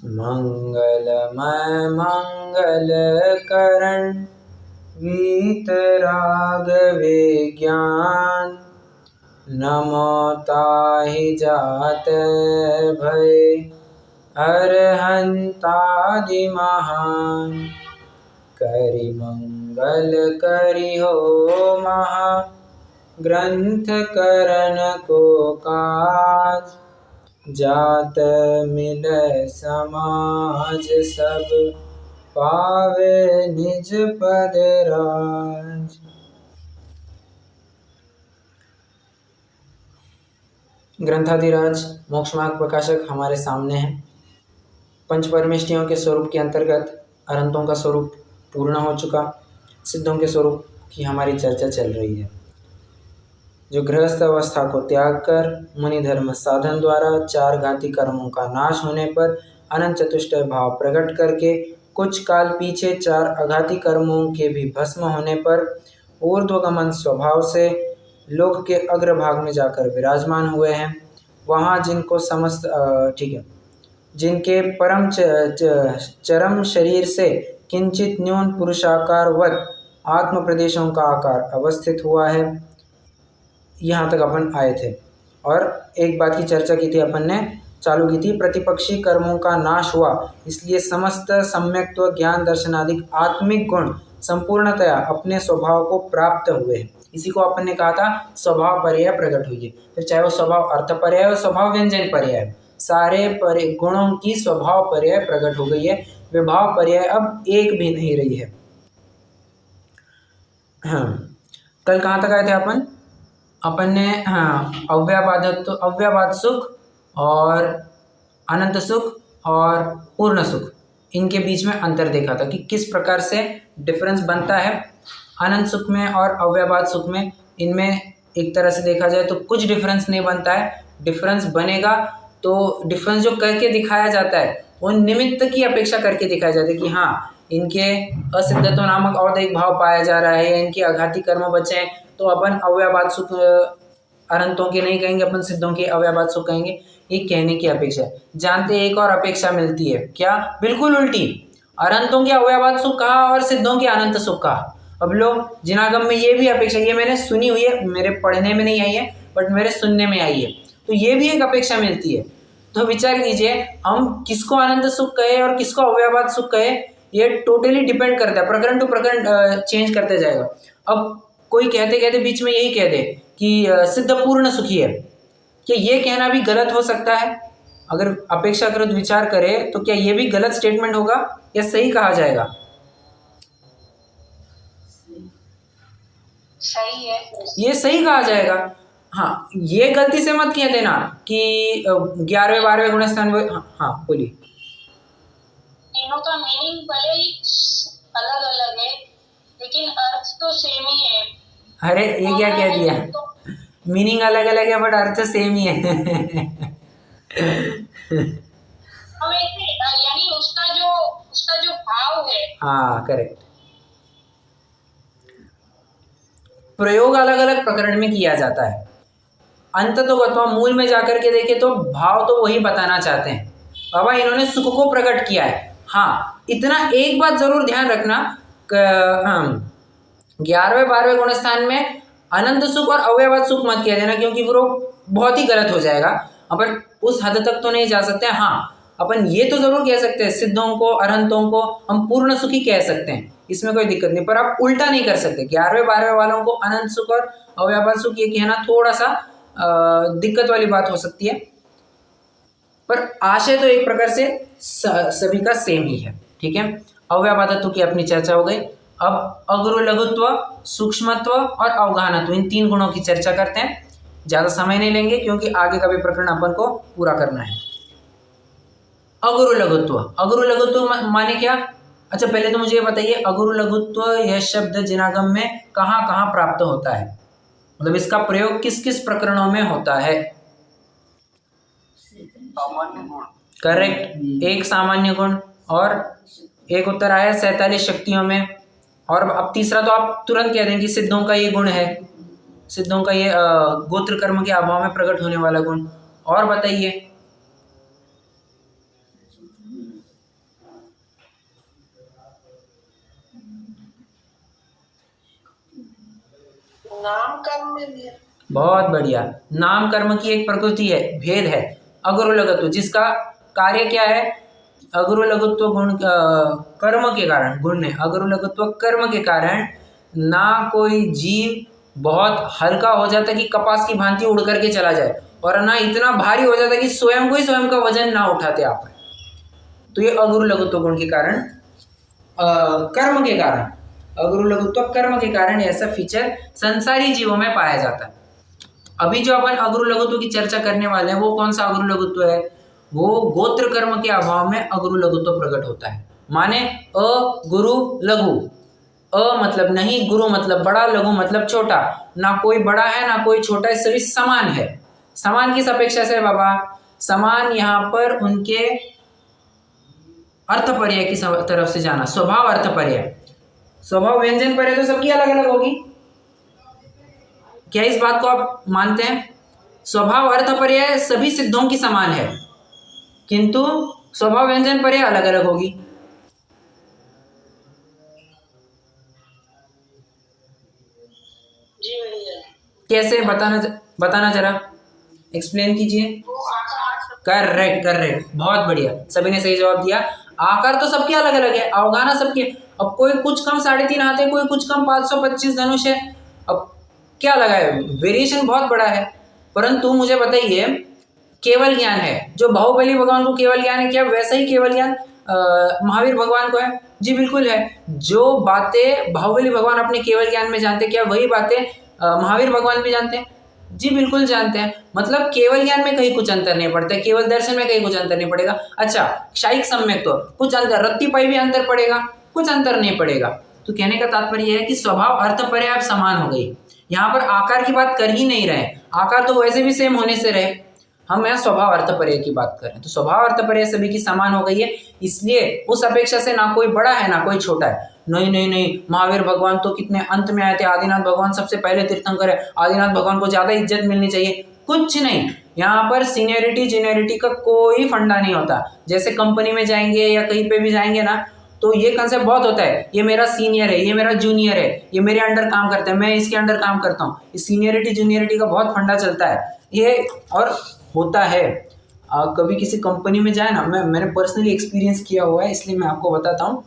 मंगलमय मंगल करण वीतराग विज्ञान। नमो ताहि जात भय अरहंतादि महान। करि मंगल करि हो महा ग्रंथ करन को काज। जात मिलै समाज सब पावे निज पद राज। ग्रंथाधिराज मोक्ष मार्ग प्रकाशक हमारे सामने हैं। पंच परमेष्टियों के स्वरूप के अंतर्गत अरहंतों का स्वरूप पूर्ण हो चुका, सिद्धों के स्वरूप की हमारी चर्चा चल रही है। जो गृहस्थ अवस्था को त्याग कर मुनि धर्म साधन द्वारा चार घाती कर्मों का नाश होने पर अनंत चतुष्टय भाव प्रकट करके कुछ काल पीछे चार अघाती कर्मों के भी भस्म होने पर ऊर्ध्वगमन स्वभाव से लोक के अग्रभाग में जाकर विराजमान हुए हैं। वहाँ जिनको समस्त जिनके परम चरम शरीर से किंचित न्यून पुरुषाकारवत आत्म प्रदेशों का आकार अवस्थित हुआ है। यहाँ तक अपन आए थे और एक बात की चर्चा की थी, अपन ने चालू की थी। प्रतिपक्षी कर्मों का नाश हुआ, इसलिए समस्त सम्यक्त्व ज्ञान दर्शन आदि आत्मिक गुण संपूर्णतया अपने स्वभाव को प्राप्त हुए हैं। इसी को अपन ने कहा था स्वभाव पर्याय प्रकट हुई है। फिर चाहे वो स्वभाव अर्थ पर्याय हो, स्वभाव व्यंजन पर्याय, सारे गुणों की स्वभाव पर्याय प्रकट हो गई है। विभाव पर्याय अब एक भी नहीं रही है। कल कहाँ तक आए थे अपन ने अव्याबाद सुख और अनंत सुख और पूर्ण सुख, इनके बीच में अंतर देखा था कि किस प्रकार से डिफरेंस बनता है अनंत सुख में और अव्याबाद सुख में। इनमें एक तरह से देखा जाए तो कुछ डिफरेंस नहीं बनता है। डिफरेंस बनेगा तो डिफरेंस जो करके दिखाया जाता है वो निमित्त की अपेक्षा करके दिखाया जाता है कि हाँ, इनके असिद्धत्व नामक और एक भाव पाया जा रहा है या इनके आघाती कर्म बचे हैं, तो अपन अव्याबाद सुख अनंतों के नहीं कहेंगे, अपन सिद्धों के अव्याबाद सुख कहेंगे। ये कहने की अपेक्षा है। जानते एक और अपेक्षा मिलती है, क्या? बिल्कुल उल्टी। अनंतों के अव्याबाद सुख कहा और सिद्धों के अनंत सुख कहा। अब लोग जिनागम में ये भी अपेक्षा, ये मैंने सुनी हुई है, मेरे पढ़ने में नहीं आई है बट मेरे सुनने में आई है, तो ये भी एक अपेक्षा मिलती है। तो विचार कीजिए, हम किसको अनंत सुख कहे और किसको अव्याबाद सुख कहे, ये टोटली डिपेंड करता है, प्रकरण टू प्रकरण चेंज करते जाएगा। अब कोई कहते कहते बीच में यही कह दे कि सिद्ध पूर्ण सुखी है, क्या ये कहना भी गलत हो सकता है? अगर अपेक्षाकृत विचार करें तो क्या ये भी गलत स्टेटमेंट होगा या सही कहा जाएगा? सही है, ये सही कहा जाएगा। हाँ, ये गलती से मत कह देना कि 11वें 12वें गुण स्थान। हाँ बोलिए। तीनों का मीनिंग भले ही अलग अलग है लेकिन अर्थ तो सेम ही है। अरे ये क्या कह दिया, मीनिंग अलग अलग है बट अर्थ सेम ही है। यानी उसका जो भाव है। हाँ करेक्ट। प्रयोग अलग अलग प्रकरण में किया जाता है, अंत तो अथवा मूल में जाकर के देखे तो भाव तो वही बताना चाहते हैं। बाबा इन्होंने सुख को प्रकट किया है। हाँ, इतना एक बात जरूर ध्यान रखना, 11वें 12वें गुण स्थान में अनंत सुख और अव्ययवाद सुख मत किया देना, क्योंकि वो बहुत ही गलत हो जाएगा। अपन उस हद तक तो नहीं जा सकते। हाँ, अपन ये तो जरूर कह सकते हैं, सिद्धों को अरहंतों को हम पूर्ण सुखी कह सकते हैं, इसमें कोई दिक्कत नहीं, पर आप उल्टा नहीं कर सकते। 11वें 12वें वालों को अनंत सुख और अव्ययवाद सुख ये कहना थोड़ा सा दिक्कत वाली बात हो सकती है, पर आशय तो एक प्रकार से सभी का सेम ही है। ठीक है, अव्यापादत्व की अपनी चर्चा हो गई। अब अगुरु लघुत्व, सूक्ष्मत्व और अवगाहनत्व, इन तीन गुणों की चर्चा करते हैं। ज्यादा समय नहीं लेंगे क्योंकि आगे का भी प्रकरण अपन को पूरा करना है। अगुरु लघुत्व, अगुरु लघुत्व माने क्या? अच्छा पहले तो मुझे ये बताइए, अगुरु लघुत्व यह शब्द जिनागम में कहाँ कहाँ प्राप्त होता है, मतलब इसका प्रयोग किस किस प्रकरणों में होता है? सामान्य गुण, करेक्ट, एक सामान्य गुण और एक उत्तर आया 47 शक्तियों में। और अब तीसरा तो आप तुरंत कह देंगे सिद्धों का ये गुण है, सिद्धों का ये गोत्र कर्म के अभाव में प्रकट होने वाला गुण। और बताइए, नाम कर्म में भी है। बहुत बढ़िया। नाम कर्म की एक प्रकृति है, भेद है। अगुरु लघुत्व, जिसका कार्य क्या है? अगुरु लघुत्व गुण कर्म के कारण, गुण ने अगुरु लघुत्व कर्म के कारण ना कोई जीव बहुत हल्का हो जाता कि कपास की भांति उड़ करके चला जाए, और ना इतना भारी हो जाता कि स्वयं को ही स्वयं का वजन ना उठाते आप। तो ये अगुरु लघुत्व गुण के कारण, कर्म के कारण, अगुरु लघुत्व कर्म के कारण ऐसा फीचर संसारी जीवों में पाया जाता है। अभी जो अपन अगुरु लघुत्व की चर्चा करने वाले हैं वो कौन सा अगुरु लघुत्व है? वो गोत्र कर्म के अभाव में अगुरु लघुत्व प्रकट होता है। माने अ गुरु लघु, अ मतलब नहीं, गुरु मतलब बड़ा, लघु मतलब छोटा। ना कोई बड़ा है ना कोई छोटा है, सभी समान है। समान किस अपेक्षा से बाबा? समान यहाँ पर उनके अर्थपर्याय की तरफ से जाना, स्वभाव अर्थपर्याय। स्वभाव व्यंजन पर्याय तो सबकी अलग अलग होगी, क्या इस बात को आप मानते हैं? स्वभाव अर्थपर्याय सभी सिद्धों की समान है, किंतु स्वभाव व्यंजन पर्याय अलग अलग होगी। जी भैया। कैसे? बताना जरा, एक्सप्लेन कीजिए। करेक्ट करेक्ट, बहुत बढ़िया, सभी ने सही जवाब दिया। आकार तो सबके अलग अलग है, अवगाहना सबकी। अब कोई कुछ कम 3.5 हाथ है, कोई कुछ कम 525 धनुष है। अब क्या लगा है, वेरिएशन बहुत बड़ा है। परंतु मुझे बताइए, केवल ज्ञान है जो बाहुबली भगवान को केवल ज्ञान है, क्या वैसा ही केवल ज्ञान महावीर भगवान को है? जी बिल्कुल है। जो बातें बाहुबली भगवान अपने केवल ज्ञान में जानते, क्या वही बातें महावीर भगवान भी जानते हैं? जी बिल्कुल जानते हैं। मतलब केवल ज्ञान में कहीं कुछ अंतर नहीं पड़ता, केवल दर्शन में कहीं कुछ अंतर नहीं पड़ेगा। अच्छा, क्षायिक सम्यक तो कुछ अंतर, रत्ती पाई भी अंतर पड़ेगा, कुछ अंतर नहीं पड़ेगा। तो कहने का तात्पर्य है कि स्वभाव अर्थ पर्याय समान हो गई। यहाँ पर आकार की बात कर ही नहीं रहे, आकार तो वैसे भी सेम होने से रहे, हम यहाँ स्वभाव अर्थपर्याय की बात करें तो स्वभाव अर्थपर्याय सभी की समान हो गई है। इसलिए उस अपेक्षा से ना कोई बड़ा है ना कोई छोटा है। नहीं नहीं नहीं, महावीर भगवान तो कितने अंत में आए थे, आदिनाथ भगवान सबसे पहले तीर्थंकर है, आदिनाथ भगवान को ज्यादा इज्जत मिलनी चाहिए, कुछ नहीं। यहाँ पर सीनियरिटी जीनियरिटी का कोई फंडा नहीं होता। जैसे कंपनी में जाएंगे या कहीं पे भी जाएंगे ना, तो ये कंसेप्ट बहुत होता है, ये मेरा सीनियर है, ये मेरा जूनियर है, ये मेरे अंडर काम करता है, मैं इसके अंडर काम करता हूँ। इस सीनियरिटी जूनियरिटी का बहुत फंडा चलता है ये, और होता है। कभी किसी कंपनी में जाए ना, मैंने पर्सनली एक्सपीरियंस किया हुआ है, इसलिए मैं आपको बताता हूँ।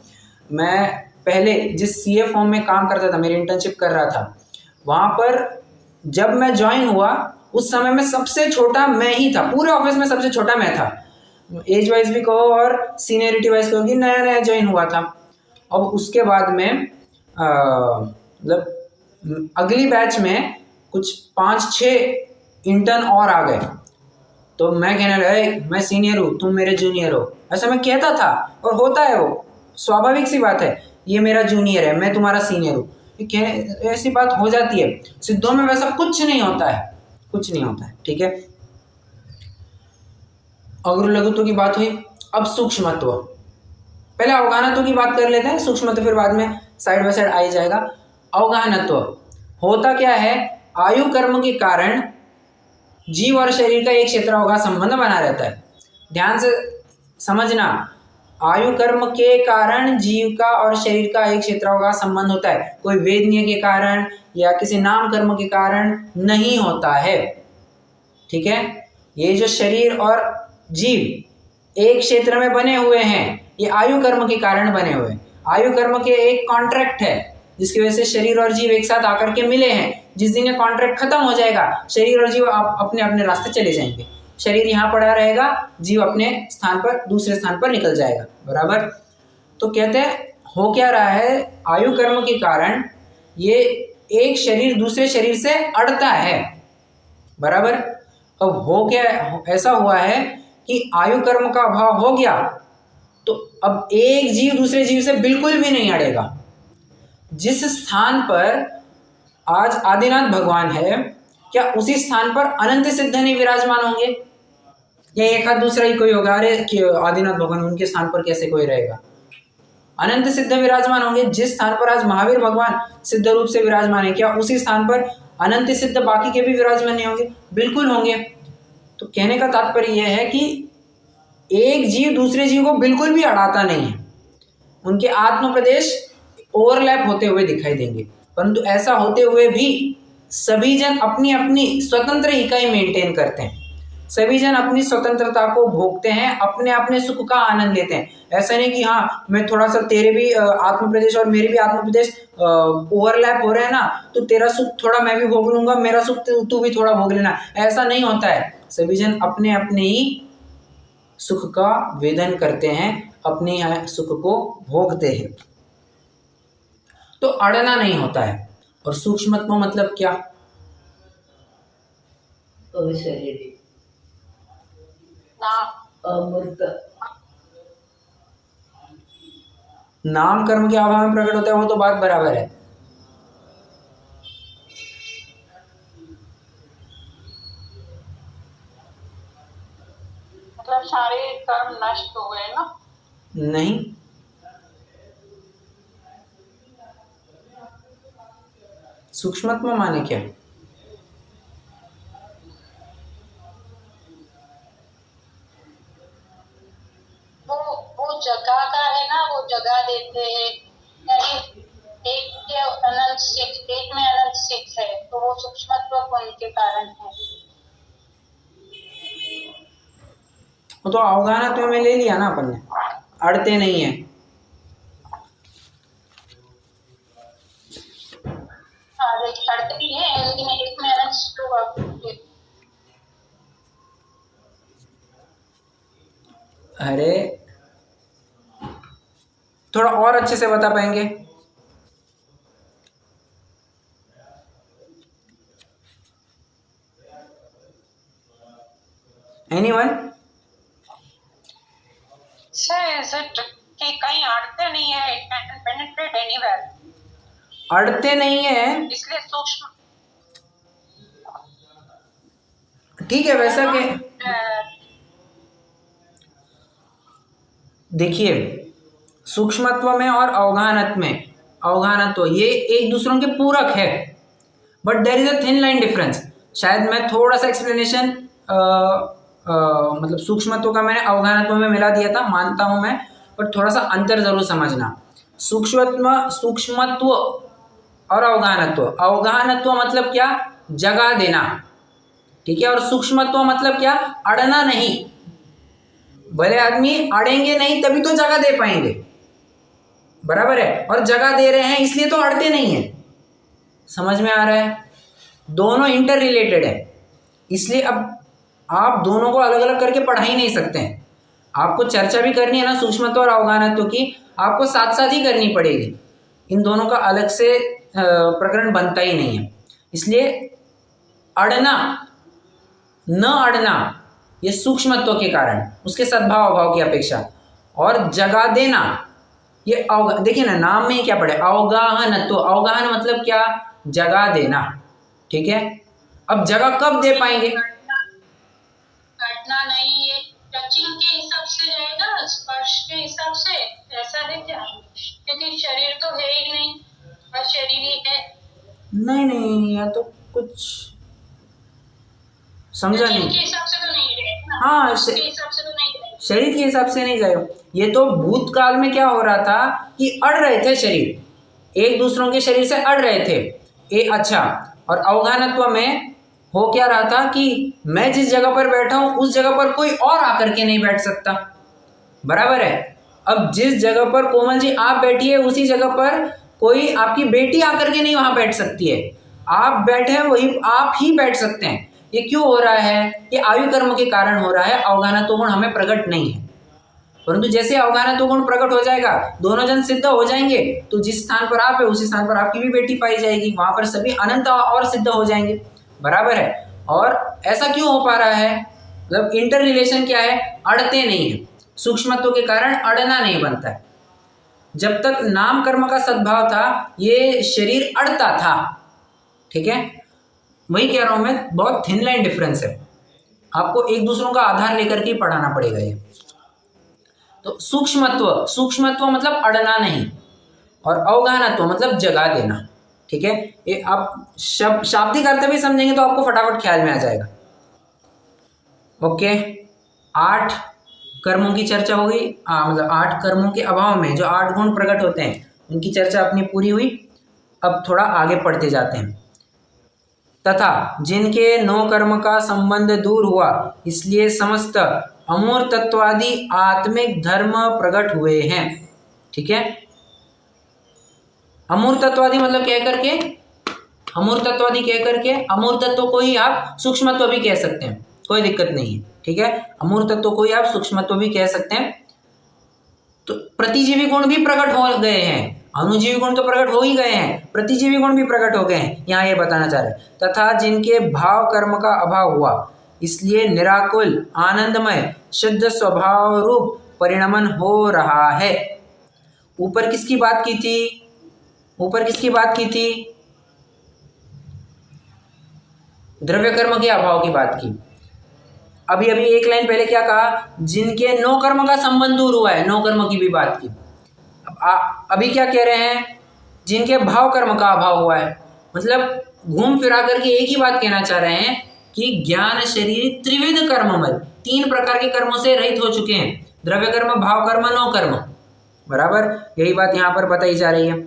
मैं पहले जिस सीए फॉर्म में काम करता था, मेरी इंटर्नशिप कर रहा था, वहाँ पर जब मैं ज्वाइन हुआ उस समय में सबसे छोटा मैं ही था, पूरे ऑफिस में सबसे छोटा मैं था। एज वाइज भी कहो और सीनियरिटी वाइज कहो कि नया नया ज्वाइन हुआ था। अब उसके बाद में मतलब अगली बैच में कुछ 5-6 इंटर्न और आ गए, तो मैं कहने लगा मैं सीनियर हूँ, तुम मेरे जूनियर हो, ऐसा मैं कहता था। और होता है, वो स्वाभाविक सी बात है, ये मेरा जूनियर है, मैं तुम्हारा सीनियर हूँ, ऐसी बात हो जाती है। सिद्धों में वैसा कुछ नहीं होता है, कुछ नहीं होता है, ठीक है। अगुरु लघुत्व की बात हुई, अब सूक्ष्मत्व। पहले अवगाहनत्व की बात कर लेते हैं, सूक्ष्मत्व फिर बाद में साइड बाय साइड आ ही जाएगा। अवगाहनत्व होता क्या है, आयु कर्म के कारण जीव और शरीर का एक क्षेत्र अवगाह संबंध बना रहता है। ध्यान से समझना, आयु कर्म के कारण जीव का और शरीर का एक क्षेत्र अवगाह संबंध होता है, कोई वेदनीय के कारण या किसी नाम कर्म के कारण नहीं होता है, ठीक है। ये जो शरीर और जीव एक क्षेत्र में बने हुए हैं, ये आयु कर्म के कारण बने हुए हैं। आयु कर्म के एक कॉन्ट्रैक्ट है जिसकी वजह से शरीर और जीव एक साथ आकर के मिले हैं। जिस दिन ये कॉन्ट्रैक्ट खत्म हो जाएगा, शरीर और जीव अपने अपने रास्ते चले जाएंगे। शरीर यहाँ पड़ा रहेगा, जीव अपने स्थान पर दूसरे स्थान पर निकल जाएगा, बराबर। तो कहते हैं हो क्या रहा है, आयु कर्म के कारण ये एक शरीर दूसरे शरीर से अड़ता है, बराबर। अब हो क्या, ऐसा हुआ है कि आयु कर्म का अभाव हो गया तो अब एक जीव दूसरे जीव से बिल्कुल भी नहीं अड़ेगा। जिस स्थान पर आज आदिनाथ भगवान है, क्या उसी स्थान पर अनंत सिद्ध नहीं विराजमान होंगे, या एक हाथ दूसरा ही कोई होगा? अरे कि आदिनाथ भगवान, उनके स्थान पर कैसे कोई रहेगा? अनंत सिद्ध विराजमान होंगे। जिस स्थान पर आज महावीर भगवान सिद्ध रूप से विराजमान है, क्या उसी स्थान पर अनंत सिद्ध बाकी के भी विराजमान नहीं होंगे? बिल्कुल होंगे। तो कहने का तात्पर्य यह है कि एक जीव दूसरे जीव को बिल्कुल भी अड़ाता नहीं है, उनके आत्म प्रदेश ओवरलैप होते हुए दिखाई देंगे, परंतु ऐसा होते हुए भी सभी जन अपनी अपनी स्वतंत्र इकाई मेंटेन करते हैं, सभी जन अपनी स्वतंत्रता को भोगते हैं, अपने अपने सुख का आनंद लेते हैं। ऐसा नहीं कि हाँ मैं थोड़ा सा, तेरे भी आत्म प्रदेश और मेरे भी आत्म प्रदेश ओवरलैप हो रहे हैं ना, तो तेरा सुख थोड़ा मैं भी भोग लूंगा, मेरा सुख तू भी थोड़ा भोग लेना, ऐसा नहीं होता है। सभी जन अपने अपने ही सुख का वेदन करते हैं, अपने सुख को भोगते हैं, तो अड़ना नहीं होता है। और सूक्ष्मत्व मतलब क्या? अशरीरी, अमूर्त, नाम कर्म के अभाव में प्रकट होता है, वो तो बात बराबर है। मतलब सारे कर्म नष्ट हो गए ना? नहीं, सूक्ष्मत्व माने क्या? वो जगह का है ना, वो जगह देते हैं, यानी एक के अनंत सिद्ध, एक में अनंत सिद्ध है, तो वो सूक्ष्मत्व होने के कारण है। वो तो अवगाहनत्व में ले लिया ना अपन ने, अड़ते नहीं है। हाँ, अड़ते ही है, लेकिन एक में अनंत सिद्ध। अरे थोड़ा और अच्छे से बता पाएंगे? एनीवन? कि कहीं अड़ते नहीं है, it can penetrate anywhere, अड़ते नहीं है, इसलिए सूक्ष्म। ठीक है, वैसा के देखिए, सूक्ष्मत्व में और अवगाहनत्व में, अवगाहनत्व ये एक दूसरों के पूरक है, but there is a thin line difference. शायद मैं थोड़ा सा एक्सप्लेनेशन मतलब सूक्ष्मत्व का मैंने अवगाहनत्व में मिला दिया था, मानता हूं मैं, पर थोड़ा सा अंतर जरूर समझना। सूक्ष्मत्व और अवगाहनत्व, अवगाहनत्व मतलब क्या? जगह देना, ठीक है, और सूक्ष्मत्व मतलब क्या? अड़ना नहीं। भले आदमी अड़ेंगे नहीं तभी तो जगह दे पाएंगे, बराबर है, और जगह दे रहे हैं इसलिए तो अड़ते नहीं है। समझ में आ रहा है? दोनों इंटर रिलेटेड है, इसलिए अब आप दोनों को अलग अलग करके पढ़ा ही नहीं सकते हैं। आपको चर्चा भी करनी है ना सूक्ष्मत्व और अवगाहनत्व की, आपको साथ साथ ही करनी पड़ेगी, इन दोनों का अलग से प्रकरण बनता ही नहीं है। इसलिए अड़ना, न अड़ना, ये सूक्ष्मत्व के कारण, उसके सद्भाव अभाव की अपेक्षा, और जगा देना ये देखिए ना, नाम में ही क्या पड़े, अवगाहनत्व। अवगाहन मतलब क्या? जगा देना, ठीक है। अब जगह कब दे पाएंगे? घटना नहीं, ये टचिंग के हिसाब से जाएगा, स्पर्श के हिसाब से, ऐसा है क्या? क्योंकि शरीर तो है ही नहीं, और शरीर ही है। नहीं, या तो कुछ समझा नहीं। के हिसाब से तो नहीं रहेगा, हाँ, के हिसाब से तो नहीं रहेगा, शरीर के हिसाब से नहीं जाएगा। ये तो भूतकाल में क्या हो रहा था कि अड़ रहे थे शरीर, एक दूसरों के शरीर से अड़ रहे थे, अच्छा। और अवगाहनत्व में हो क्या रहा था कि मैं जिस जगह पर बैठा हूं उस जगह पर कोई और आकर के नहीं बैठ सकता, बराबर है। अब जिस जगह पर कोमल जी आप बैठी है उसी जगह पर कोई आपकी बेटी आकर के नहीं वहां बैठ सकती है। आप बैठे हैं वही आप ही बैठ सकते हैं। ये क्यों हो रहा है? ये आयु कर्म के कारण हो रहा है। अवगाहनत्व गुण हमें प्रकट नहीं है, परंतु जैसे अवगाहनत्व गुण प्रकट हो जाएगा, दोनों जन सिद्ध हो जाएंगे, तो जिस स्थान पर आप है उसी स्थान पर आपकी भी बेटी पाई जाएगी, वहां पर सभी अनंत और सिद्ध हो जाएंगे, बराबर है। और ऐसा क्यों हो पा रहा है? मतलब इंटर रिलेशन क्या है? अड़ते नहीं है, सूक्ष्मत्व के कारण अड़ना नहीं बनता है। जब तक नाम कर्म का सद्भाव था ये शरीर अड़ता था, ठीक है। वही कह रहा हूं मैं, बहुत थिन लाइन डिफरेंस है, आपको एक दूसरों का आधार लेकर के पढ़ाना पड़ेगा ये। तो सूक्ष्मत्व मतलब अड़ना नहीं, और अवगाहनत्व मतलब जगा देना, ठीक है। ये आप शाब्दिक अर्थ भी समझेंगे तो आपको फटाफट ख्याल में आ जाएगा। ओके, 8 कर्मों की चर्चा हो गई, मतलब 8 कर्मों के अभाव में जो 8 गुण प्रकट होते हैं उनकी चर्चा अपनी पूरी हुई। अब थोड़ा आगे पढ़ते जाते हैं। तथा जिनके 9 कर्म का संबंध दूर हुआ, इसलिए समस्त अमूर्तत्वादि आत्मिक धर्म प्रकट हुए हैं। ठीक है, अमूर्तत्वादि मतलब कह करके, अमूर्तत्वादि कह करके अमूर्तत्व को ही आप सूक्ष्मत्व भी कह सकते हैं, कोई दिक्कत नहीं है। ठीक है, अमूर्तत्व को ही आप सूक्ष्मत्व भी कह सकते हैं। तो प्रतिजीवी गुण भी प्रकट हो गए हैं, अनुजीवी गुण तो प्रकट हो ही गए हैं, प्रतिजीवी गुण भी प्रकट हो गए हैं, यहाँ ये बताना चाह रहे हैं। तथा जिनके भाव कर्म का अभाव हुआ, इसलिए निराकुल आनंदमय शुद्ध स्वभाव रूप परिणमन हो रहा है। ऊपर किसकी बात की थी? ऊपर किसकी बात की थी? द्रव्य कर्म के अभाव की बात की। अभी अभी एक लाइन पहले क्या कहा? जिनके 9 कर्म का संबंध दूर हुआ है, 9 कर्म की भी बात की। अभी क्या कह रहे हैं? जिनके भाव कर्म का अभाव हुआ है, मतलब घूम फिरा करके एक ही बात कहना चाह रहे हैं कि ज्ञान शरीर त्रिविध कर्ममल, 3 प्रकार के कर्मों से रहित हो चुके हैं। द्रव्य कर्म, भाव कर्म, 9 कर्म, बराबर यही बात यहाँ पर बताई जा रही है।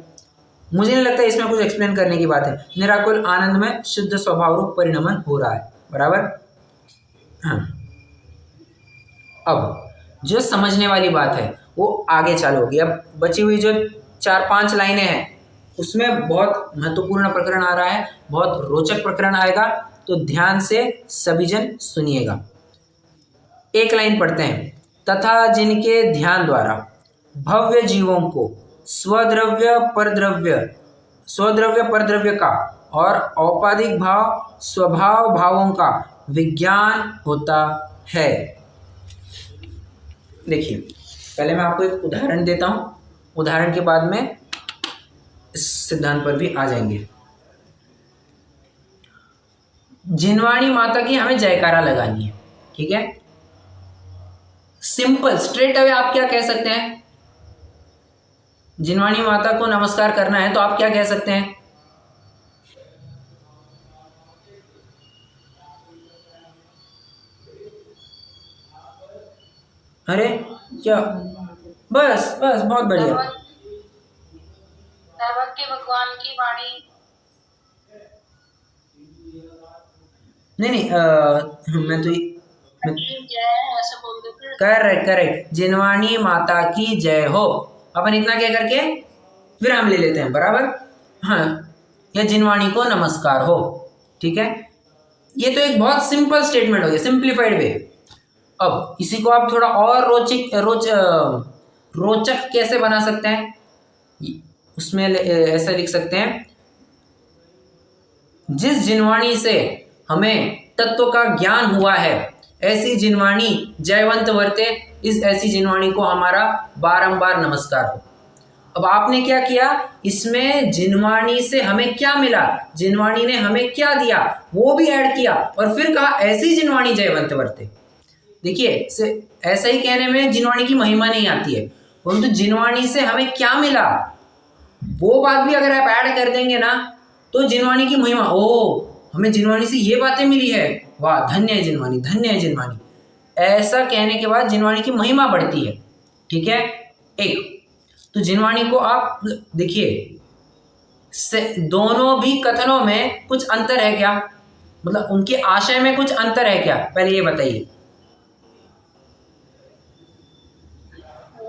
मुझे नहीं लगता इसमें कुछ एक्सप्लेन करने की बात है। निराकुल आनंद में शुद्ध स्वभाव रूप परिणमन हो रहा है, बराबर। हाँ, अब जो समझने वाली बात है वो आगे चालू होगी। अब बची हुई जो 4-5 लाइनें हैं उसमें बहुत महत्वपूर्ण प्रकरण आ रहा है, बहुत रोचक प्रकरण आएगा, तो ध्यान से सभी जन सुनिएगा। एक लाइन पढ़ते हैं। तथा जिनके ध्यान द्वारा भव्य जीवों को स्वद्रव्य परद्रव्य का और औपाधिक भाव स्वभाव भावों का विज्ञान होता है। देखिए, पहले मैं आपको एक उदाहरण देता हूं, उदाहरण के बाद में इस सिद्धांत पर भी आ जाएंगे। जिनवाणी माता की हमें जयकारा लगानी है, ठीक है। सिंपल स्ट्रेट अवे आप क्या कह सकते हैं? जिनवाणी माता को नमस्कार करना है तो आप क्या कह सकते हैं? अरे क्या, बस बस बहुत बढ़िया। के भगवान की वाणी, नहीं मैं तो ऐसे बोल देते। करेक्ट। जिनवाणी माता की जय हो, अपन इतना कह करके फिर हम ले लेते हैं, बराबर। हाँ, या जिनवाणी को नमस्कार हो, ठीक है। ये तो एक बहुत सिंपल स्टेटमेंट हो गया, सिंप्लीफाइड वे। अब इसी को आप थोड़ा और रोचक कैसे बना सकते हैं? उसमें ऐसा लिख सकते हैं, जिस जिनवाणी से हमें तत्व का ज्ञान हुआ है, ऐसी जिनवाणी जयवंत वर्ते, इस ऐसी जिनवाणी को हमारा बारंबार नमस्कार हो। अब आपने क्या किया, इसमें जिनवाणी से हमें क्या मिला, जिनवाणी ने हमें क्या दिया, वो भी ऐड किया और फिर कहा ऐसी जिनवाणी जयवंत वर्ते। देखिए, ऐसा ही कहने में जिनवाणी की महिमा नहीं आती है, परंतु जिनवाणी से हमें क्या मिला वो बात भी अगर आप ऐड कर देंगे ना, तो जिनवाणी की महिमा, ओ हमें जिनवाणी से ये बातें मिली है, वाह धन्य है जिनवाणी, धन्य है जिनवाणी। ऐसा कहने के बाद जिनवाणी की महिमा बढ़ती है, ठीक है। एक तो जिनवाणी को आप देखिए, दोनों भी कथनों में कुछ अंतर है क्या? मतलब उनके आशय में कुछ अंतर है क्या? पहले ये बताइए।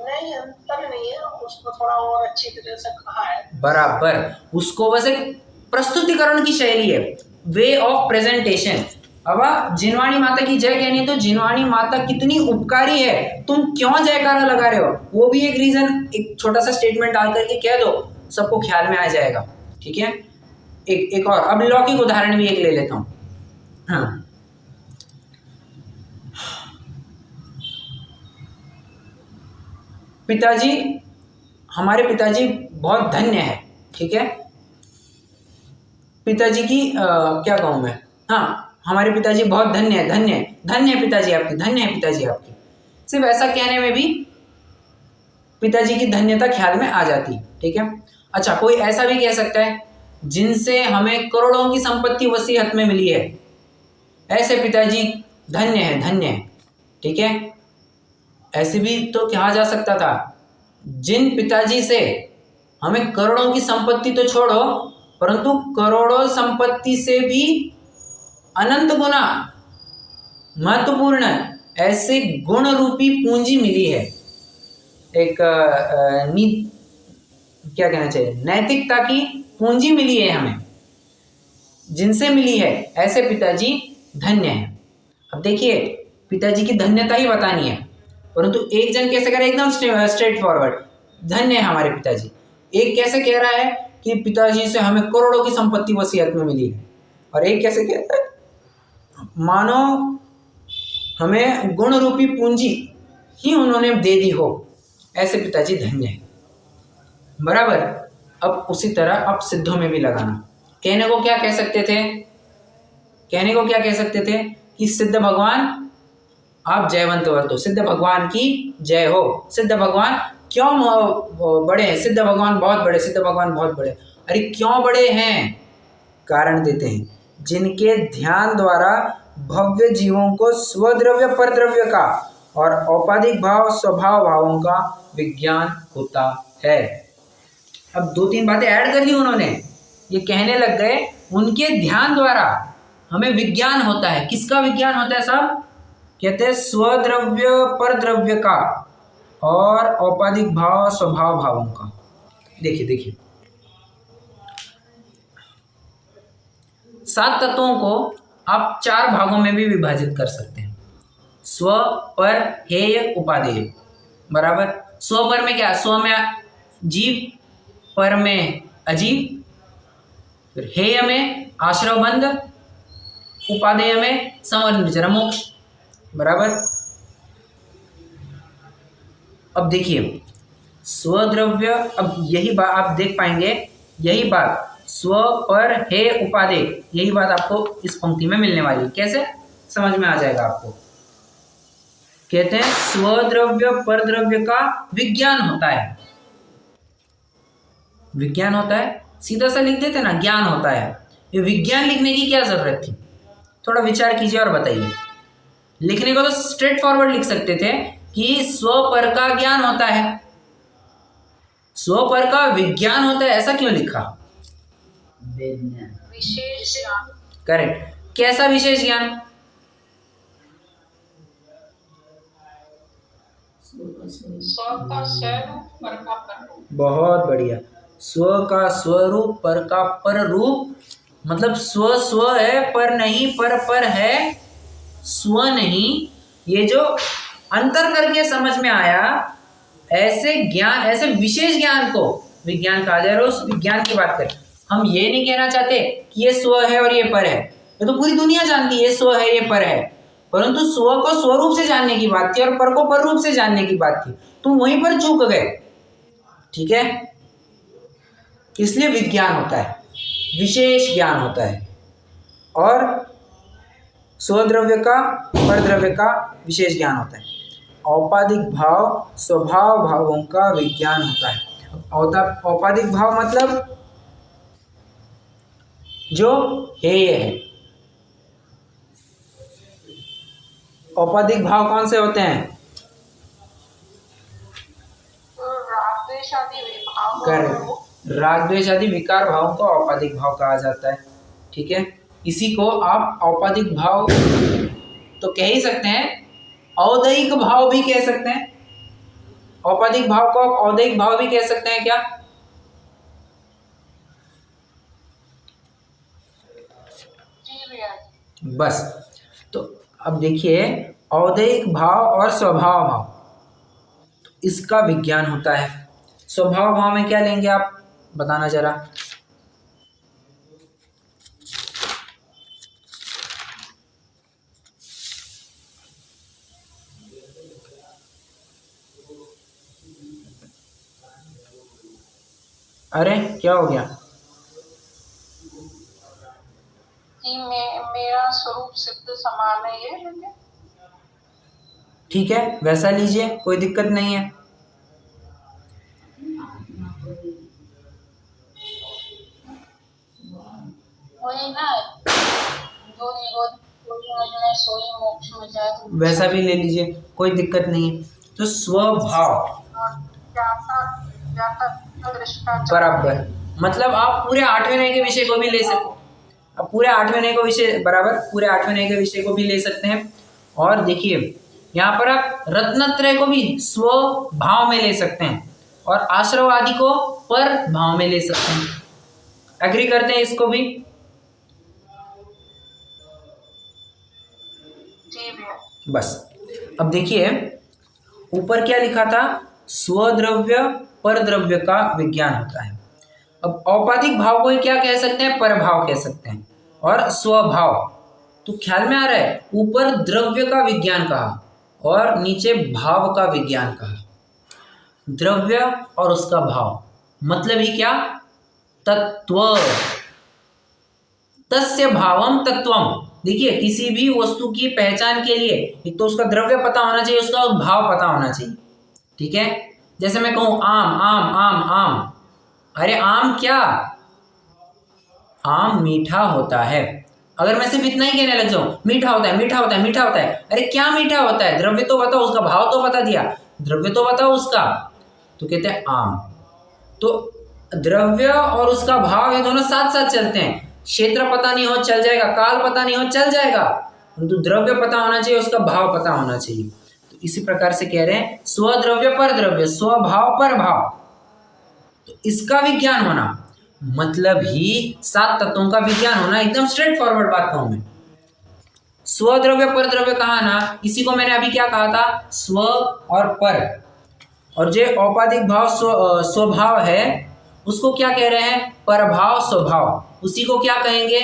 नहीं, अंतर नहीं है, उसको थोड़ा और अच्छी तरह से कहा है, बराबर। उसको बस एक प्रस्तुतिकरण की शैली है, वे ऑफ प्रेजेंटेशन। अब जिनवाणी माता की जय कहनी तो जिनवाणी माता कितनी उपकारी है, तुम क्यों जयकारा लगा रहे हो, वो भी एक रीजन, एक छोटा सा स्टेटमेंट डाल करके कह दो, सबको ख्याल में आ जाएगा, ठीक है। एक और, अब लौकिक उदाहरण भी एक ले लेता हूं। हाँ, पिताजी, हमारे पिताजी बहुत धन्य है, ठीक है। पिताजी की क्या कहूं मैं, हाँ, हमारे पिताजी बहुत धन्य है, धन्य है पिताजी आपकी, धन्य है पिताजी आपकी। सिर्फ ऐसा कहने में भी पिताजी की धन्यता ख्याल में आ जाती, ठीक है। अच्छा, कोई ऐसा भी कह सकता है, जिनसे हमें करोड़ों की संपत्ति वसीयत में मिली है, ऐसे पिताजी धन्य है, ठीक है। ऐसे भी तो कहा जा सकता था, जिन पिताजी से हमें करोड़ों की संपत्ति तो छोड़ो, परंतु करोड़ों संपत्ति से भी अनंत गुना महत्वपूर्ण ऐसे गुण रूपी पूंजी मिली है, एक क्या कहना चाहिए, नैतिकता की पूंजी मिली है हमें, जिनसे मिली है, ऐसे पिताजी धन्य हैं। अब देखिए, पिताजी की धन्यता ही बतानी है, परंतु एक जन कैसे करे, एकदम स्ट्रेट फॉरवर्ड, धन्य है हमारे पिताजी। एक कैसे कह रहा है कि पिताजी से हमें करोड़ों की संपत्ति वसीयत में मिली है, और एक कैसे कहता है मानो हमें गुण रूपी पूंजी ही उन्होंने दे दी हो, ऐसे पिताजी धन्य है। बराबर। अब उसी तरह अब सिद्धों में भी लगाना। कहने को क्या कह सकते थे, कहने को क्या कह सकते थे कि सिद्ध भगवान आप जयवंत वर्तो, सिद्ध भगवान की जय हो। सिद्ध भगवान क्यों बड़े हैं, सिद्ध भगवान बहुत बड़े, सिद्ध भगवान बहुत बड़े। अरे क्यों बड़े हैं, कारण देते हैं, जिनके ध्यान द्वारा भव्य जीवों को स्वद्रव्य परद्रव्य का और औपाधिक भाव स्वभाव भावों का विज्ञान होता है। अब 2-3 बातें ऐड कर ली उन्होंने, ये कहने लग गए उनके ध्यान द्वारा हमें विज्ञान होता है। किसका विज्ञान होता है साहब, कहते हैं स्वद्रव्य परद्रव्य का और औपाधिक भाव स्वभाव भावों का। देखिए देखिए, 7 तत्वों को आप 4 भागों में भी विभाजित कर सकते हैं, स्व, पर, हेय, उपादेय। बराबर। स्व पर में क्या, स्व में जीव, पर में अजीव, फिर हेय में आश्रवबंध, उपादेय में संवर निर्जरा मोक्ष। बराबर। अब देखिए स्वद्रव्य, अब यही बात आप देख पाएंगे, यही बात स्व, पर, हे, उपादेय, यही बात आपको इस पंक्ति में मिलने वाली है। कैसे समझ में आ जाएगा आपको। कहते हैं स्वद्रव्य परद्रव्य का विज्ञान होता है, विज्ञान होता है, सीधा सा लिख देते ना, ज्ञान होता है। ये विज्ञान लिखने की क्या जरूरत थी, थोड़ा विचार कीजिए और बताइए। लिखने को तो स्ट्रेट फॉरवर्ड लिख सकते थे कि स्व पर का ज्ञान होता है, स्व पर का विज्ञान होता है, ऐसा क्यों लिखा। विशेष ज्ञान। करेक्ट। कैसा विशेष ज्ञान, स्व का स्वरूप, पर का पररूप। बहुत बढ़िया। स्व का स्वरूप, पर का पर रूप, मतलब स्व स्व है, पर नहीं, पर है, स्व नहीं। ये जो अंतर करके समझ में आया, ऐसे ज्ञान, ऐसे विशेष ज्ञान को विज्ञान कहा जाए। और उस विज्ञान की बात करें, हम ये नहीं कहना चाहते कि ये स्व है और ये पर है, ये तो पूरी दुनिया जानती है ये स्व है ये पर है, परंतु स्व को स्वरूप से जानने की बात थी और पर को पर रूप से जानने की बात थी, तो वहीं पर चूक गए। ठीक है, इसलिए विज्ञान होता है, विशेष ज्ञान होता है, और स्वद्रव्य का परद्रव्य का विशेष ज्ञान होता है। औपाधिक भाव स्वभाव भावों का विज्ञान होता है। औपाधिक भाव मतलब जो हेय है। औपाधिक भाव कौन से होते हैं, राग द्वेष आदि विभाव। करेक्ट, राग द्वेष आदि विकार भावों को औपाधिक भाव कहा जाता है। ठीक है, इसी को आप औपाधिक भाव तो कह ही सकते हैं, औदैहिक भाव भी कह सकते हैं। औपाधिक भाव को आप औदैहिक भाव भी कह सकते हैं क्या। बस, तो अब देखिए औदैहिक भाव और स्वभाव भाव, इसका विज्ञान होता है। स्वभाव भाव में क्या लेंगे आप, बताना जरा। अरे क्या हो गया, कि मेरा स्वरूप सिद्ध समान है, ये लेंगे। ठीक है, वैसा लीजिए, कोई दिक्कत नहीं है। वही ना, जो निरोध सोई मोक्ष में जाए, वैसा भी ले लीजिए, कोई दिक्कत नहीं है। तो स्वभाव बराबर, मतलब आप पूरे 8वें नए के विषय को भी ले सकते हैं। अब पूरे 8वें नए को विषय बराबर पूरे 8वें नए के विषय को भी ले सकते हैं। और देखिए यहाँ पर आप रत्नत्रय को भी स्वभाव में ले सकते हैं और आश्रव आदि को पर भाव में ले सकते हैं। एग्री करते हैं इसको भी? बस अब देखिए ऊपर क्या लिखा था, स्वद्रव्य परद्रव्य का विज्ञान होता है। अब औपाधिक भाव को ही क्या कह सकते हैं, परभाव कह सकते हैं, और स्वभाव तो ख्याल में आ रहा है, ऊपर द्रव्य का विज्ञान कहा और नीचे भाव का विज्ञान कहा। द्रव्य और उसका भाव मतलब ही क्या, तत्व, तस्य भावम तत्वम। देखिए किसी भी वस्तु की पहचान के लिए एक तो उसका द्रव्य पता होना चाहिए, उसका भाव पता होना चाहिए। ठीक है, जैसे मैं कहूं आम आम आम आम, अरे आम क्या, आम मीठा होता है। अगर मैं सिर्फ इतना ही कहने लग जाऊं मीठा होता है मीठा होता है मीठा होता है, अरे क्या मीठा होता है, द्रव्य तो बताओ, उसका भाव तो बता दिया, द्रव्य तो बताओ उसका, तो कहते हैं आम। तो द्रव्य और उसका भाव ये दोनों साथ साथ चलते हैं। क्षेत्र पता नहीं हो चल जाएगा, काल पता नहीं हो चल जाएगा, परंतु द्रव्य पता होना चाहिए, उसका भाव पता होना चाहिए। तो इसी प्रकार से कह रहे हैं स्वद्रव्य पर द्रव्य, स्वभाव पर भाव, तो इसका विज्ञान होना मतलब ही 7 तत्वों का विज्ञान होना। एकदम स्ट्रेट फॉरवर्ड बात कहूं मैं, स्वद्रव्य पर द्रव्य कहा ना, इसी को मैंने अभी क्या कहा था, स्व और पर, और जो औपाधिक भाव स्वभाव है उसको क्या कह रहे हैं, परभाव स्वभाव। उसी को क्या कहेंगे,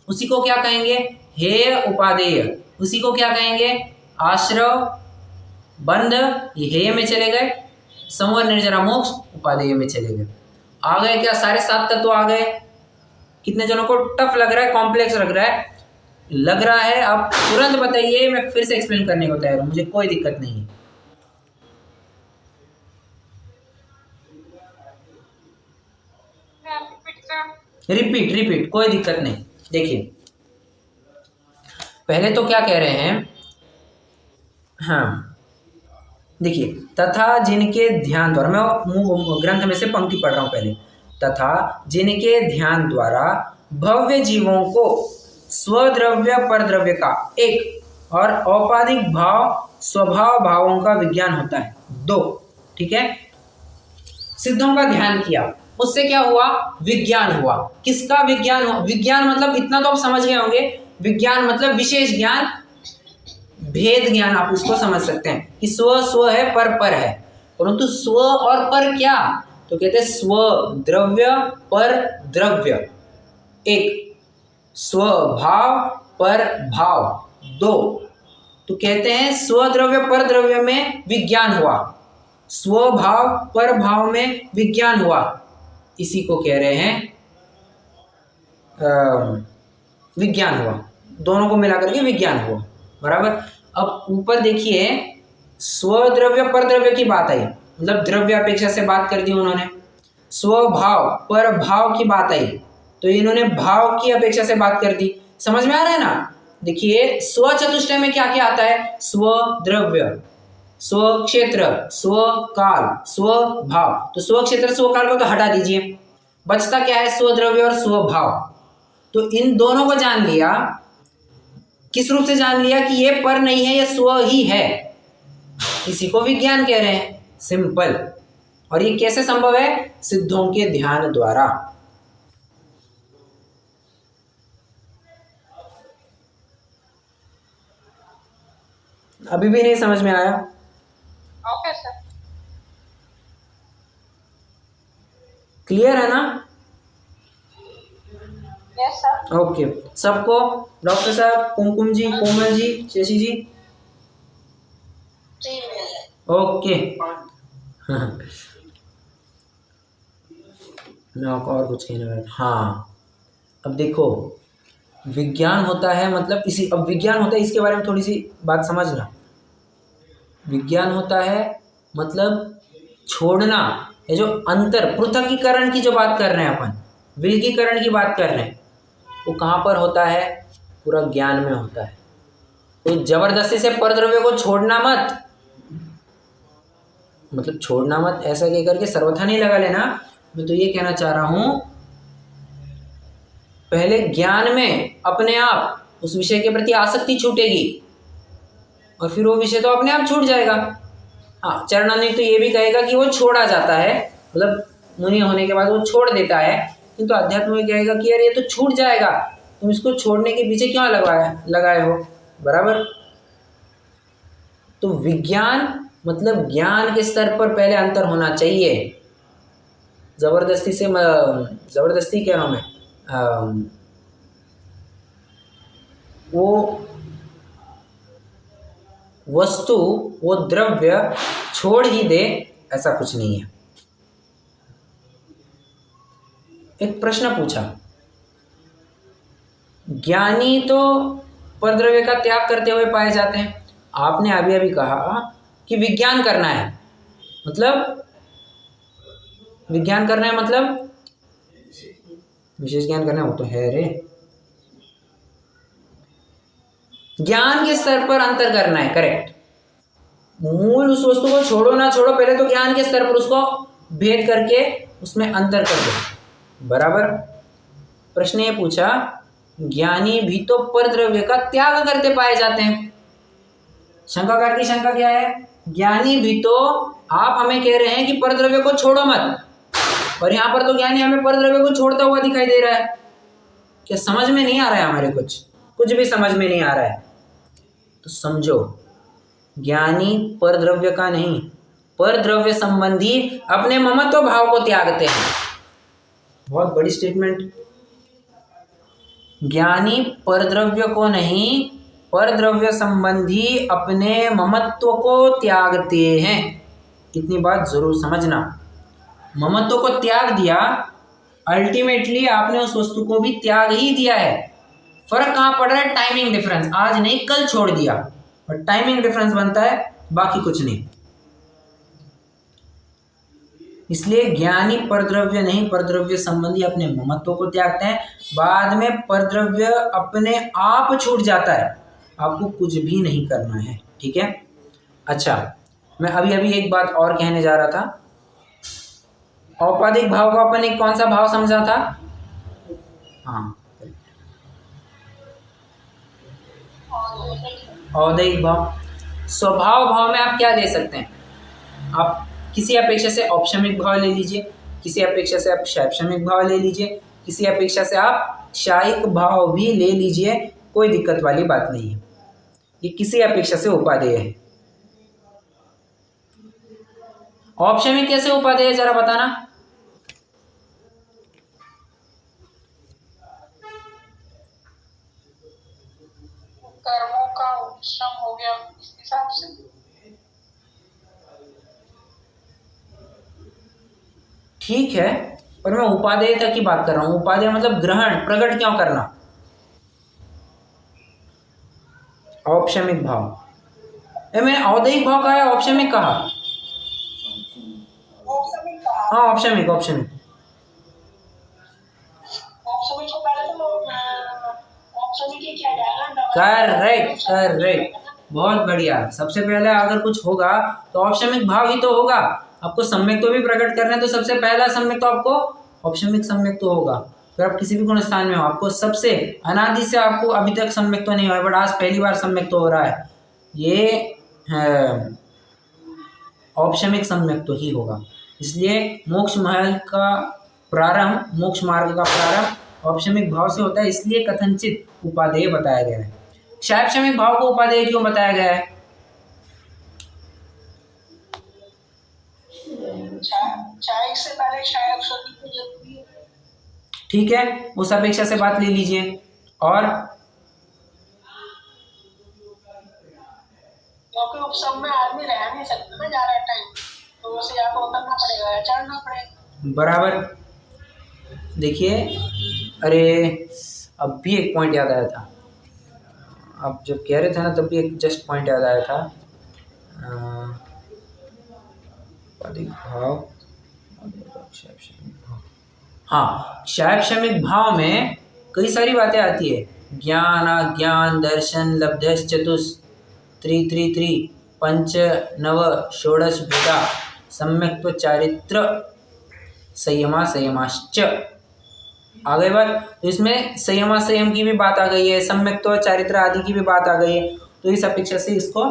उसी को क्या कहेंगे, हेय उपादेय। उसी को क्या कहेंगे, आश्रव बंध, ये हेय में चले गए, संवर निर्जरा मोक्ष उपादेय में चले गए। आ गए क्या, सारे 7 तत्व आ गए। कितने जनों को टफ लग रहा है, कॉम्प्लेक्स लग रहा है, लग रहा है आप तुरंत बताइए, मैं फिर से एक्सप्लेन करने को तैयार हूं, मुझे कोई दिक्कत नहीं है। रिपीट कोई दिक्कत नहीं। देखिए पहले तो क्या कह रहे हैं, हाँ देखिए, तथा जिनके ध्यान द्वारा, मैं ग्रंथ में से पंक्ति पढ़ रहा हूं पहले, तथा जिनके ध्यान द्वारा भव्य जीवों को स्वद्रव्य परद्रव्य का एक और औपाधिक भाव स्वभाव भावों का विज्ञान होता है, 2। ठीक है, सिद्धों का ध्यान किया, उससे क्या हुआ, विज्ञान हुआ। किसका विज्ञान हुआ, विज्ञान मतलब इतना तो आप समझ गए होंगे, विज्ञान मतलब विशेष ज्ञान, भेद ज्ञान, आप उसको समझ सकते हैं कि स्व स्व है, पर है, परंतु स्व और पर क्या, तो कहते हैं स्व द्रव्य पर द्रव्य एक, स्वभाव पर भाव 2। तो कहते हैं स्वद्रव्य पर द्रव्य में विज्ञान हुआ, स्वभाव पर भाव में विज्ञान हुआ, इसी को कह रहे हैं विज्ञान हुआ। दोनों को मिलाकर के विज्ञान हुआ, बराबर। अब ऊपर देखिए स्वद्रव्य पर द्रव्य की बात आई, मतलब द्रव्य अपेक्षा से बात कर दी उन्होंने, स्वभाव पर भाव की बात आई तो इन्होंने भाव की अपेक्षा से बात कर दी। समझ में आ रहा है ना? देखिए स्व चतुष्टय में क्या क्या आता है, स्व द्रव्य, स्व क्षेत्र, स्व काल, स्व भाव। तो स्व क्षेत्र स्व काल को तो हटा दीजिए, बचता क्या है, स्व द्रव्य और स्व भाव। तो इन दोनों को जान लिया, किस रूप से जान लिया कि ये पर नहीं है, ये स्व ही है, इसी को विज्ञान कह रहे हैं, सिंपल। और ये कैसे संभव है, सिद्धों के ध्यान द्वारा। अभी भी नहीं समझ में आया? Okay sir. क्लियर है ना? Yes sir. ओके, सबको, डॉक्टर साहब, कुमकुम जी, कोमल जी, शशि जी, ओके। मैं आपको और कुछ कहने वाला, हाँ अब देखो विज्ञान होता है मतलब इसी, अब विज्ञान होता है इसके बारे में थोड़ी सी बात समझना। विज्ञान होता है मतलब छोड़ना, ये जो अंतर पृथकीकरण की जो बात कर रहे हैं अपन, विलगीकरण की बात कर रहे हैं, वो कहाँ पर होता है, पूरा ज्ञान में होता है। तो जबरदस्ती से परद्रव्य को छोड़ना मत, मतलब छोड़ना मत ऐसा कह करके सर्वथा नहीं लगा लेना। मैं तो ये कहना चाह रहा हूँ, पहले ज्ञान में अपने आप उस विषय के प्रति आसक्ति छूटेगी और फिर वो विषय तो अपने आप छूट जाएगा। हाँ, चरणानी तो ये भी कहेगा कि वो छोड़ा जाता है, मतलब मुनि होने के बाद वो छोड़ देता है, किंतु अध्यात्म में कहेगा कि यार ये तो छूट जाएगा, तुम इसको छोड़ने के पीछे क्यों लगाए हो। बराबर। तो विज्ञान मतलब ज्ञान के स्तर पर पहले अंतर होना चाहिए। जबरदस्ती कह रहा हूं मैं, वो वस्तु, वो द्रव्य छोड़ ही दे, ऐसा कुछ नहीं है। एक प्रश्न पूछा, ज्ञानी तो परद्रव्य का त्याग करते हुए पाए जाते हैं। आपने अभी कहा कि विज्ञान करना है, मतलब विज्ञान करना है मतलब विशेष ज्ञान करना है, वो तो है रे। ज्ञान के स्तर पर अंतर करना है, करेक्ट। मूल उस वस्तु को छोड़ो ना छोड़ो, पहले तो ज्ञान के स्तर पर उसको भेद करके उसमें अंतर कर दो। बराबर। प्रश्न ये पूछा, ज्ञानी भी तो परद्रव्य का त्याग करते पाए जाते हैं। शंकाकार की शंका क्या है? ज्ञानी भी तो, आप हमें कह रहे हैं कि परद्रव्य को छोड़ो मत, और यहां पर तो ज्ञानी हमें परद्रव्य को छोड़ता हुआ दिखाई दे रहा है। क्या समझ में नहीं आ रहा है? हमारे कुछ भी समझ में नहीं आ रहा है। तो समझो, ज्ञानी परद्रव्य का नहीं, परद्रव्य संबंधी अपने ममत्व भाव को त्यागते हैं। बहुत बड़ी स्टेटमेंट। ज्ञानी परद्रव्य को नहीं, परद्रव्य संबंधी अपने ममत्व को त्यागते हैं। इतनी बात जरूर समझना। ममत्व को त्याग दिया, अल्टीमेटली आपने उस वस्तु को भी त्याग ही दिया है। फर्क कहाँ पड़ रहा है? Timing difference. आज नहीं, कल छोड़ दिया, और टाइमिंग डिफरेंस बनता है, बाकी कुछ नहीं। इसलिए ज्ञानी परद्रव्य नहीं, परद्रव्य संबंधी अपने ममत्व को त्यागते हैं। बाद में परद्रव्य अपने आप छूट जाता है, आपको कुछ भी नहीं करना है। ठीक है। अच्छा, मैं अभी एक बात और कहने जा रहा था। औपाधिक भाव को अपन एक कौन सा भाव समझा था? हाँ, औदैहिक भाव। स्वभाव भाव में आप क्या दे सकते हैं? आप किसी अपेक्षा से औपशमिक भाव ले लीजिए, किसी अपेक्षा से आप शैक्षणिक भाव ले लीजिए, किसी अपेक्षा से आप शायिक भाव भी ले लीजिए, कोई दिक्कत वाली बात नहीं है। ये किसी अपेक्षा से उपादेय है। औपशमिक कैसे उपादेय है, जरा बताना। कर्मों का उपशम हो गया इस हिसाब से। ठीक है, पर मैं उपादेयता की बात कर रहा हूं। उपादेय मतलब ग्रहण, प्रकट क्यों करना। औपशमिक भाव, मैंने औदैहिक भाव कहा है, औपशमिक कहा? हाँ, औपशमिक। औपशमिक को पहले तो औपशमिक ही किया जाएगा। करेक्ट, बहुत बढ़िया। सबसे पहले अगर कुछ होगा तो औपशमिक भाव ही तो होगा। आपको सम्यक तो भी प्रकट करना है, तो सबसे पहला सम्यक तो आपको औपशमिक सम्यक तो होगा। फिर आप किसी भी गुण स्थान में हो, आपको सबसे अनादि से आपको अभी तक सम्यक तो नहीं हुआ है, बट आज पहली बार सम्यक तो हो रहा है। ये औपशमिक सम्यक तो ही होगा। इसलिए मोक्ष महल का प्रारंभ, मोक्ष मार्ग का प्रारंभ औपशमिक भाव से होता है, इसलिए कथनचित उपादेय बताया गया है। शैक्षणिक भाव को उपादेय क्यों बताया गया है? शायक से पहले शायक शब्द की जरूरी है। ठीक है, उस अपेक्षा से बात ले लीजिए। और क्योंकि उपसम में आदमी रह नहीं सकता ना ज्यादा टाइम, तो उसे या तो उतरना पड़ेगा या चढ़ना पड़ेगा। बराबर। देखिए, अरे अब भी एक पॉइंट याद आया था। आप जब कह रहे थे ना, तब भी एक जस्ट पॉइंट याद आया था। भाव, हाँ, शैक्षणिक भाव में कई सारी बातें आती है। ज्ञान, अज्ञान, दर्शन, लब्धश्च चतुष, त्रि पंच नव षोडश भेदा। सम्यक्त्व चारित्र संयमा संयमाश्च। आ गई बात। तो इसमें संयमा संयम की भी बात आ गई है, सम्यक्त्व चारित्र आदि की भी बात आ गई है। तो इस अपेक्षा से इसको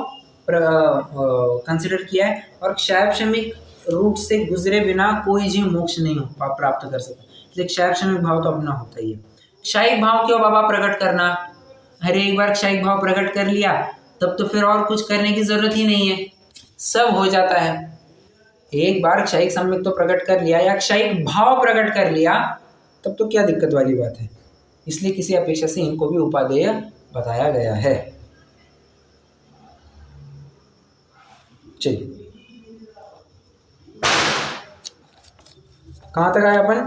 कंसिडर किया है। और क्षायक्षमिक रूप से गुजरे बिना कोई जीव मोक्ष नहीं प्राप्त कर सकता, इसलिए क्षायक्षमिक भाव तो अपना होता ही है। क्षायिक भाव क्यों बाबा प्रकट करना? हर एक बार क्षायिक भाव प्रकट कर लिया तब तो फिर और कुछ करने की जरूरत ही नहीं है, सब हो जाता है। एक बार क्षायिक सम्यक्त्व तो प्रकट कर लिया या क्षायिक भाव प्रकट कर लिया तब तो क्या दिक्कत वाली बात है। इसलिए किसी अपेक्षा से इनको भी उपादेय बताया गया है। चलिए कहाँ तक आए अपन?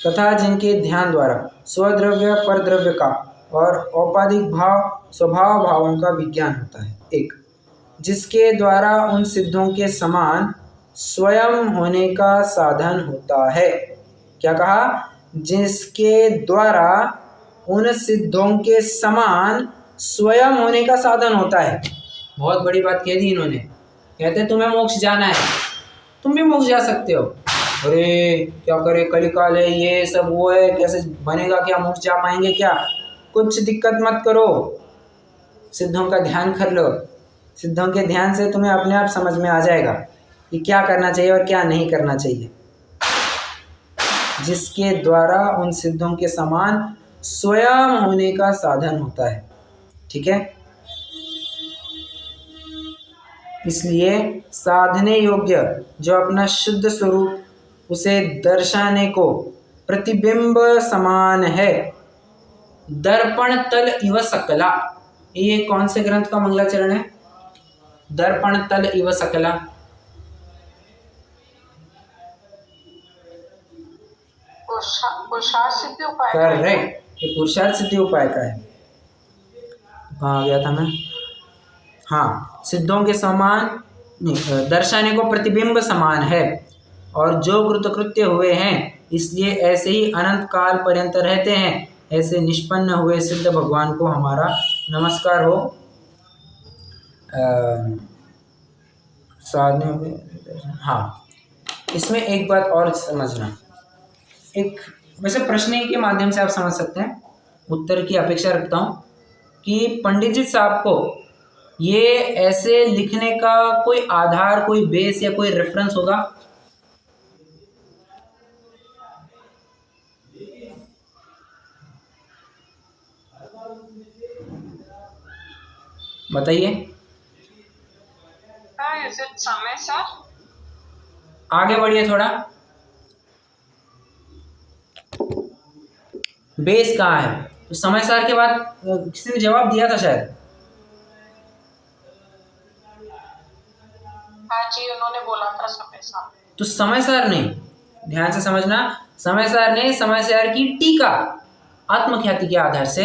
तथा जिनके ध्यान द्वारा स्वद्रव्य परद्रव्य का और औपाधिक भाव स्वभाव भावों का विज्ञान होता है। एक, जिसके द्वारा उन सिद्धों के समान स्वयं होने का साधन होता है। क्या कहा? जिसके द्वारा उन सिद्धों के समान स्वयं होने का साधन होता है। बहुत बड़ी बात कह दी इन्होंने। कहते तुम्हें मोक्ष जाना है, तुम भी मोक्ष जा सकते हो। अरे क्या करे, कलिकाल है, ये सब वो है, कैसे बनेगा, क्या मोक्ष जा पाएंगे क्या? कुछ दिक्कत मत करो, सिद्धों का ध्यान कर लो। सिद्धों के ध्यान से तुम्हें अपने आप समझ में आ जाएगा कि क्या करना चाहिए और क्या नहीं करना चाहिए। जिसके द्वारा उन सिद्धों के समान स्वयं होने का साधन होता है। ठीक है, इसलिए साधने योग्य जो अपना शुद्ध स्वरूप उसे दर्शाने को प्रतिबिंब समान है। दर्पण तल इव सकला, ये कौन से ग्रंथ का मंगलाचरण है? दर्पण तल इव सकला। पुरुषार्थ सिद्धि उपाय। करेक्ट, ये पुरुषार्थ सिद्धि उपाय का है। कहाँ आ गया था मैं? हाँ, सिद्धों के समान नहीं, दर्शाने को प्रतिबिंब समान है। और जो कृतकृत्य हुए हैं इसलिए ऐसे ही अनंत काल पर्यंत रहते हैं, ऐसे निष्पन्न हुए सिद्ध भगवान को हमारा नमस्कार हो। साधने हुए। हाँ, इसमें एक बात और समझना, एक वैसे प्रश्न के माध्यम से आप समझ सकते हैं, उत्तर की अपेक्षा रखता हूँ कि पंडित जी साहब को ये ऐसे लिखने का कोई आधार, कोई बेस या कोई रेफरेंस होगा? बताइए। समय सर आगे बढ़िए थोड़ा। बेस कहाँ है? तो समय सार के बाद किसी ने जवाब दिया था शायद। हाँ जी, उन्होंने बोला था समय सार। तो समय सार नहीं, ध्यान से समझना, समय सार नहीं, समय सार की टीका आत्मख्याति के आधार से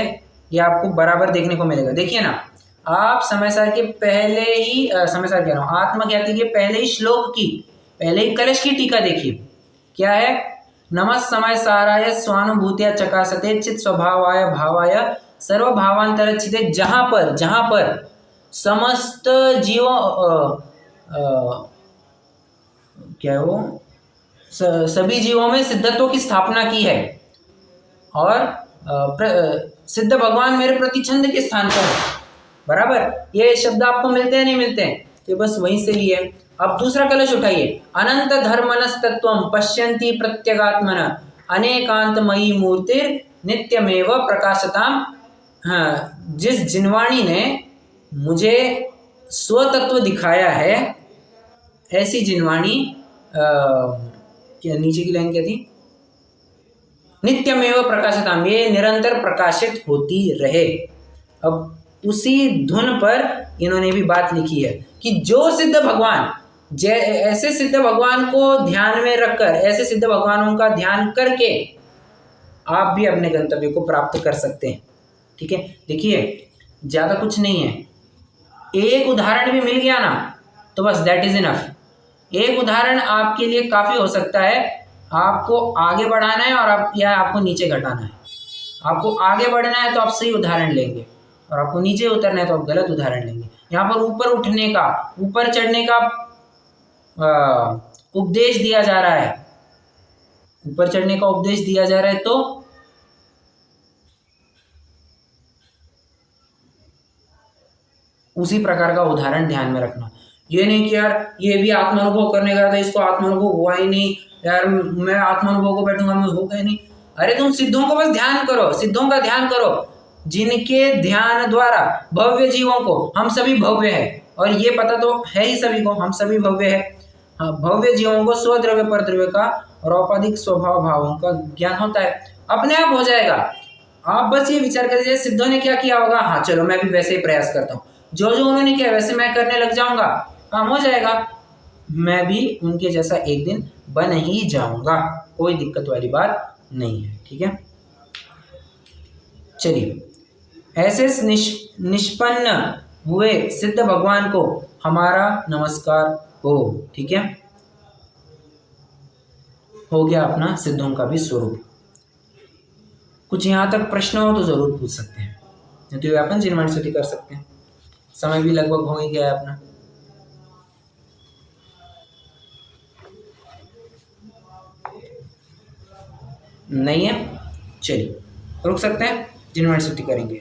ये आपको बराबर देखने को मिलेगा। देखिए ना, आप समय सार के पहले ही समय सार कह रहा हूँ, आत्मख्याति के पहले ही श्लोक की, पहले ही कलश की टीका देखिए। क्या है? नमः समय साराय स्वानुभूत्या चकासते चित स्वभावाय भावाय सर्वभावांतरचिते। जहाँ पर समस्त जीवों क्या है वो, सभी जीवों में सिद्धत्व की स्थापना की है और सिद्ध भगवान मेरे प्रति छंद के स्थान पर है। बराबर, ये शब्द आपको मिलते हैं नहीं मिलते हैं? तो बस वहीं से लिए। अब दूसरा कलश उठाइए। अनंत धर्मनस्तत्वम पश्यन्ति प्रत्यगात्मन अनेकांतमयी मूर्तिर् नित्यमेव प्रकाशताम। हाँ, जिस जिनवाणी ने मुझे स्वतत्व दिखाया है, ऐसी जिनवाणी क्या नीचे की लाइन क्या थी? नित्यमेव प्रकाशताम, ये निरंतर प्रकाशित होती रहे। अब उसी धुन पर इन्होंने भी बात लिखी है कि जो सिद्ध भगवान, ऐसे सिद्ध भगवान को ध्यान में रखकर, ऐसे सिद्ध भगवानों का ध्यान करके आप भी अपने गंतव्य को प्राप्त कर सकते हैं। ठीक है, देखिए ज़्यादा कुछ नहीं है, एक उदाहरण भी मिल गया ना तो बस दैट इज इनफ। एक उदाहरण आपके लिए काफ़ी हो सकता है। आपको आगे बढ़ाना है और आपको नीचे घटाना है। आपको आगे बढ़ना है तो आप सही उदाहरण लेंगे, और आपको नीचे उतरना है तो आप गलत उदाहरण लेंगे। यहाँ पर ऊपर उठने का, ऊपर चढ़ने का उपदेश दिया जा रहा है, ऊपर चढ़ने का उपदेश दिया जा रहा है, तो उसी प्रकार का उदाहरण ध्यान में रखना। ये नहीं कि यार ये भी आत्मानुभव करने गया था, इसको आत्मानुभव हुआ ही नहीं, यार मैं आत्मानुभव को बैठूंगा, मैं होगा ही नहीं। अरे तुम सिद्धों को बस ध्यान करो, सिद्धों का ध्यान करो, जिनके ध्यान द्वारा भव्य जीवों को, हम सभी भव्य है और ये पता तो है ही सभी को, हम सभी भव्य है। हाँ, भव्य जीवों को स्वद्रव्य परद्रव्य का और औपाधिक स्वभाव भावों का ज्ञान होता है, अपने आप हो जाएगा। आप बस ये विचार करिए सिद्धों ने क्या किया होगा, हाँ चलो मैं भी वैसे ही प्रयास करता हूँ, जो जो उन्होंने किया वैसे मैं करने लग जाऊंगा, काम हो जाएगा, मैं भी उनके जैसा एक दिन बन ही जाऊंगा, कोई दिक्कत वाली बात नहीं है। ठीक है, चलिए, ऐसे निष्पन्न हुए सिद्ध भगवान को हमारा नमस्कार हो। ठीक है, हो गया अपना सिद्धों का भी स्वरूप। कुछ यहाँ तक प्रश्न हो तो जरूर पूछ सकते हैं, नहीं तो अपन जिनवाणी स्तुति कर सकते हैं। समय भी लगभग हो ही गया है अपना। नहीं है, चलिए रुक सकते हैं, जिनवाणी स्तुति करेंगे।